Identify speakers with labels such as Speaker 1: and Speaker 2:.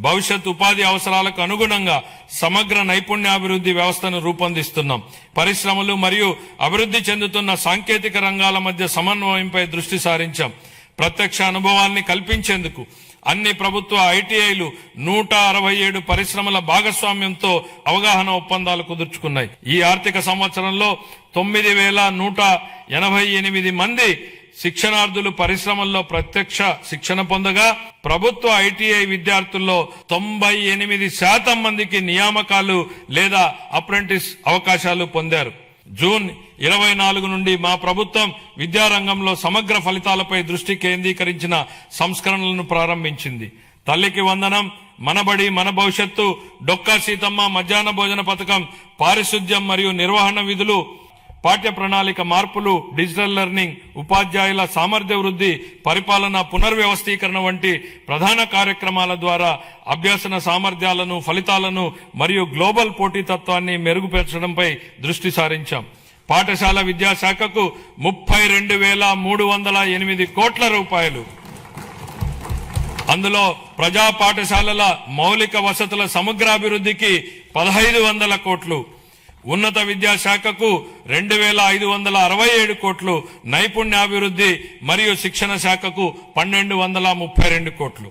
Speaker 1: భవిష్యత్ ఉపాధి అవసరాలకు అనుగుణంగా సమగ్ర నైపుణ్యాభివృద్ధి వ్యవస్థను రూపొందిస్తున్నాం. పరిశ్రమలు మరియు అభివృద్ధి చెందుతున్న సాంకేతిక రంగాల మధ్య సమన్వయంపై దృష్టి సారించాం. ప్రత్యక్ష అనుభవాల్ని కల్పించేందుకు అన్ని ప్రభుత్వ ఐటీఐలు 167 పరిశ్రమల భాగస్వామ్యంతో అవగాహన ఒప్పందాలు కుదుర్చుకున్నాయి. ఈ ఆర్థిక సంవత్సరంలో 9188 మంది శిక్షణార్థులు పరిశ్రమల్లో ప్రత్యక్ష శిక్షణ పొందగా ప్రభుత్వ ఐటీఐ విద్యార్థుల్లో 98% మందికి నియామకాలు లేదా అప్రెంటిస్ అవకాశాలు పొందారు. జూన్ 24 నుండి మా ప్రభుత్వం విద్యారంగంలో సమగ్ర ఫలితాలపై దృష్టి కేంద్రీకరించిన సంస్కరణలను ప్రారంభించింది. తల్లికి వందనం, మనబడి మన భవిష్యత్తు, డొక్కా సీతమ్మ మధ్యాహ్న భోజన పథకం, పారిశుద్ధ్యం మరియు నిర్వహణ విధులు, పాఠ్య ప్రణాళిక మార్పులు, డిజిటల్ లెర్నింగ్, ఉపాధ్యాయుల సామర్థ్య వృద్ధి, పరిపాలన పునర్వ్యవస్థీకరణ వంటి ప్రధాన కార్యక్రమాల ద్వారా అభ్యసన సామర్థ్యాలను, ఫలితాలను మరియు గ్లోబల్ పోటీతత్వాన్ని మెరుగుపరచడంపై దృష్టి సారించాం. పాఠశాల విద్యాశాఖకు 32,308 కోట్ల రూపాయలు, అందులో ప్రజా పాఠశాలల మౌలిక వసతుల సమగ్రాభివృద్ధికి 1,500 కోట్లు, ఉన్నత విద్యాశాఖకు 2,567 కోట్లు, నైపుణ్యాభివృద్ధి మరియు శిక్షణ శాఖకు 1,232 కోట్లు.